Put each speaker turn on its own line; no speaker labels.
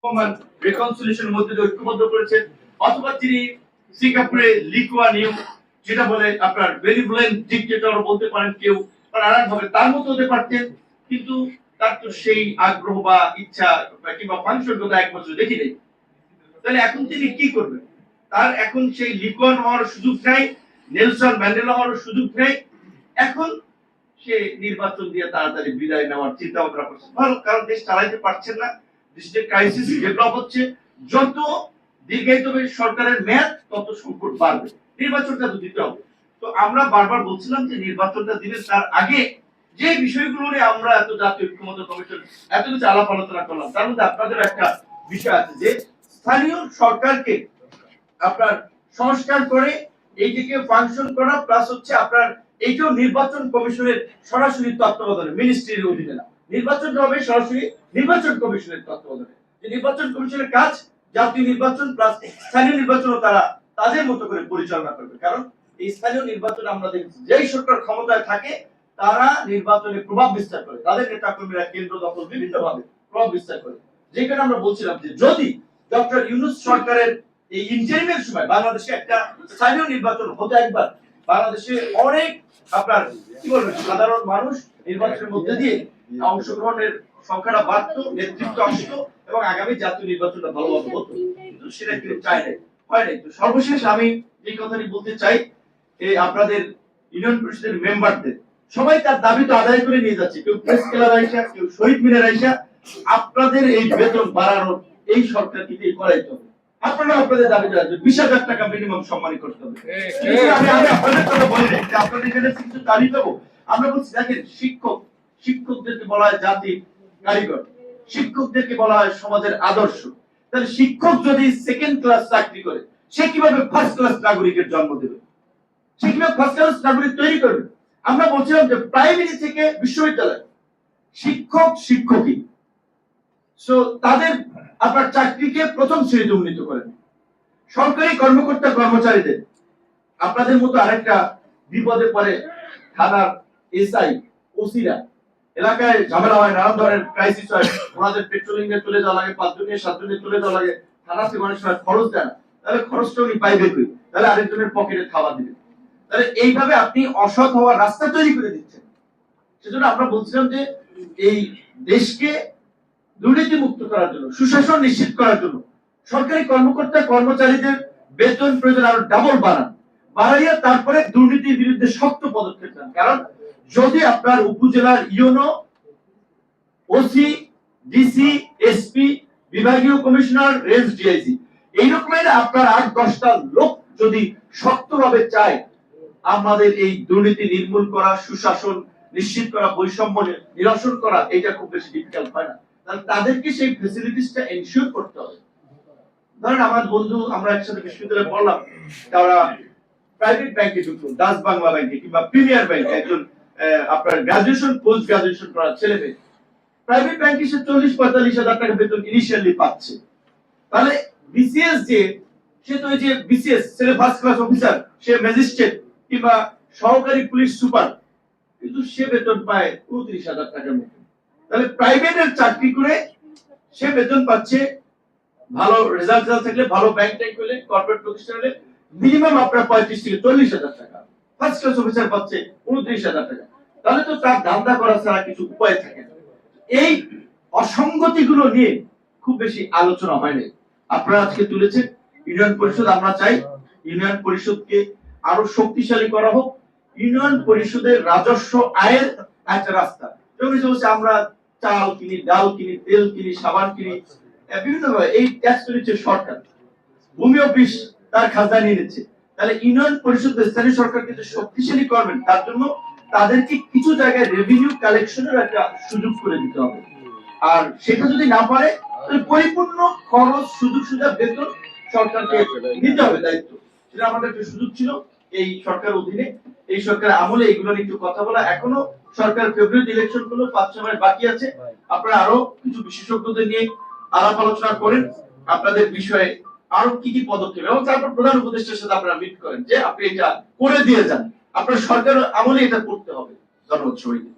রেকনসিলিয়েশনের মধ্যে দিয়ে ঐক্যবদ্ধ করেছেন, অথবা তিনি সিঙ্গাপুরে লিকুয়া নিউ যেটা বলে আপনার বেনিভোলেন্ট ডিক্টেটর বলতে পারেন কেউ, আর ভাবে তার মতো হতে পারতেন, কিন্তু তার তো সেই আগ্রহ বা ইচ্ছা কিংবা ফাংশন কথা এক বছর দেখি নেই। তাহলে এখন তিনি কি করবেন? তার এখন সেই লিকুয়ান হওয়ার সুযোগ নাই, নেলসন ম্যান্ডেলা হওয়ার সুযোগ নেই। এখন সে নির্বাচন দিয়ে তাড়াতাড়ি বিদায় নেওয়ার চিন্তা ভাবনা করছে, ভালো, কারণ দেশ চালাইতে পারছেন না, দেশে ক্রাইসিস ডেভেলপ হচ্ছে, যত দীর্ঘায়িত হবে সরকারের মেয়াদ তত সংকট বাড়বে, নির্বাচনটা তো দিতে হবে। তো আমরা বারবার বলছিলাম যে নির্বাচনটা দিলে তার আগে যে বিষয়গুলো নিয়ে আমরা এত জাতীয় ঐক্যমত্য কমিশন এত কিছু আলাপ আলোচনা করলাম, তার মধ্যে আপনাদের একটা বিষয় আছে যে স্থানীয় সরকারকে আপনার সংস্কার করে এইটিকে ফাংশন করা, প্লাস হচ্ছে আপনার এইটাও নির্বাচন কমিশনের সরাসরি তত্ত্বাবধানে, মিনিস্ট্রির অধীনে না, নির্বাচনটা হবে সরাসরি নির্বাচন কমিশনের তত্ত্বাবধানে। যে নির্বাচন কমিশনের কাজ জাতীয় নির্বাচন প্লাস স্থানীয় নির্বাচনও তারা তাদের মতো করে পরিচালনা করবে, কারণ এই স্থানীয় নির্বাচন আমরা দেখছি যেই সরকার ক্ষমতায় থাকে তারা নির্বাচনে প্রভাব বিস্তার করে, তাদের নেতা কর্মীরা কেন্দ্র দখল বিভিন্ন ভাবে প্রভাব বিস্তার করে। যেখানে আমরা বলছিলাম যে যদি ডক্টর ইউনূস সরকারের এই ইন্টারিমের সময় বাংলাদেশে একটা স্থানীয় নির্বাচন হতো একবার, বাংলাদেশে অনেক আপনার কি বলবেন সাধারণ মানুষ নির্বাচনের মধ্যে দিয়ে অংশগ্রহণের সংখ্যাটা বাড়তো, নেতৃত্ব আসতো এবং আগামী জাতীয় নির্বাচনটা ভালোভাবে হতো, কিন্তু সেটা কেউ চায় নাই, হয় নাই। তো সর্বশেষ আমি যে কথাটি বলতে চাই, এই আপনাদের ইউনিয়ন পরিষদের মেম্বারদের সবাই তার দাবি তো আদায় করে নিয়ে যাচ্ছে, কেউ প্রেস ক্লাব আইসা, কেউ শহীদ মিনার আইসা, আপনাদের এই বেতন বাড়ানোর এই সরকারকে দিয়ে করাইতে হবে। আপনারা আপনাদের দাবি জানাবেন 20,000 টাকা মিনিমাম সম্মানী করতে হবে। আমি আপনাদের কথা বলি না যে আপনাদের এখানে কিছু দাবি দেবো, আমরা বলছি দেখেন শিক্ষকদেরকে বলা হয় জাতির কারিগর, শিক্ষকদেরকে বলা হয় সমাজের আদর্শ। তাহলে শিক্ষক যদি সেকেন্ড ক্লাস চাকরি করে সে কিভাবে ফার্স্ট ক্লাস নাগরিকের জন্ম দেবে, সে কিভাবে ফার্স্ট ক্লাস নাগরিক তৈরি করবে? আমরা বলছিলাম যে প্রাইমারি থেকে বিশ্ববিদ্যালয় শিক্ষকই সো তাদের আপনার চাকরিকে প্রথম শ্রেণীতে উন্নীত করেন। সরকারি কর্মকর্তা কর্মচারীদের আপনাদের মতো আরেকটা বিপদে পড়ে থানার এসআই ওসিরা, এলাকায় ঝামেলা হয়, নানান ধরনের ক্রাইসিস হয়, ওনাদের পেট্রোলিং এ চলে যাওয়া লাগে, 5 দিনে 7 দিনে চলে যাওয়া লাগে, থানা থেকে অনেক সময় খরচ দেয় না, তাহলে খরচটা উনি পাইবে কই? তাহলে আরেকজনের পকেটে খাবার দিবে। তাহলে এইভাবে আপনি অসৎ হওয়ার রাস্তা তৈরি করে দিচ্ছেন। সেজন্য আমরা বলছিলাম যে এই দেশকে দুর্নীতি মুক্ত করার জন্য, সুশাসন নিশ্চিত করার জন্য সরকারি কর্মকর্তা কর্মচারীদের বেতন প্রয়োজন আরো ডাবল বাড়াইয়া তারপরে দুর্নীতির বিরুদ্ধে শক্ত পদক্ষেপ নেন। কারণ যদি আপনার উপজেলার ইউনো, ওসি, ডিসি, এসপি, বিভাগীয় কমিশনার, রেঞ্জ ডিআইজি এইরকমের আপনার 8-10টা লোক যদি শক্তভাবে চায় আমাদের এই দুর্নীতি নির্মূল করা, সুশাসন নিশ্চিত করা, বৈষম্য নিরসন করা, এটা খুব বেশি ডিফিকাল্ট হয় না। তাহলে তাদেরকে সেই ফ্যাসিলিটিসটা এনশিওর করতে হবে। ধরেন আমার বন্ধু, আমরা একসাথে বিশ্ববিদ্যালয়ে পড়লাম, তারা প্রাইভেট ব্যাংকে ঢুকলো, ডাচ বাংলা ব্যাংকে কিংবা প্রিমিয়ার ব্যাংকে, একজন আপনার গ্রাজুয়েশন পোস্ট গ্রাজুয়েশন করা ছেলে মেয়ে প্রাইভেট ব্যাংকে সে 40-45 হাজার টাকা বেতন ইনিশিয়ালি পাচ্ছে। তাহলে বিসিএস যে সে তো এই যে বিসিএস ছেলে ফার্স্ট ক্লাস অফিসার, সে ম্যাজিস্ট্রেট কিংবা সহকারী পুলিশ সুপার, কিন্তু সে বেতন পায় 29,000 টাকার মতো। তাহলে প্রাইভেটের চাকরি করে সে বেতন পাচ্ছে, ভালো রেজাল্ট থাকলে, ভালো ব্যাংক ট্যাঙ্ক হলে, কর্পোরেট প্রতিষ্ঠান হলে মিনিমাম আপনার 35-40 হাজার টাকা, ফার্স্ট ক্লাস অফিসার পাচ্ছে 29,000 টাকা। তাহলে তো তার ধান্দা করা ছাড়া কিছু উপায় থাকে না। এই অসঙ্গতিগুলো নিয়ে খুব বেশি আলোচনা হয়নি, আপনারা আজকে তুলেছেন। ইউনিয়ন পরিষদ, আমরা চাই ইউনিয়ন পরিষদকে আরো শক্তিশালী করা হোক, ইউনিয়ন পরিষদের রাজস্ব আয়ের একটা রাস্তা। আমরা চাল কিনি, ডাল কিনি, তেল কিনি, সাবান কিনি, বিভিন্ন ভাবে এই ট্যাক্স নিচ্ছে সরকার, ভূমি অফিস তার খাজনা নিয়ে নিচ্ছে। তাহলে ইউনিয়ন পরিষদ স্থানীয় সরকার কিন্তু শক্তিশালী করবেন, তার জন্য তাদেরকে কিছু জায়গায় রেভিনিউ কালেকশনের একটা সুযোগ করে দিতে হবে। আর সেটা যদি না পারে তাহলে পরিপূর্ণ খরচ, সুযোগ সুবিধা, বেতন সরকারকে নিতে হবে দায়িত্ব। সেটা আমাদের একটা সুযোগ ছিল এই সরকার অধীনে, এই সরকার আমলে এগুলো নিয়ে একটু কথা বলা। এখনো সরকার ফেব্রুয়ারি ইলেকশন গুলো 5-6 মাস বাকি আছে, আপনারা আরো কিছু বিশেষজ্ঞদের নিয়ে আলাপ আলোচনা করেন আপনাদের বিষয়ে আরো কি কি পদক্ষেপ, এবং তারপর প্রধান উপদেষ্টার সাথে আপনারা মিট করেন যে আপনি এটা করে দিয়ে যান, আপনার সরকার আমলে এটা করতে হবে। ধন্যবাদ সবাইকে।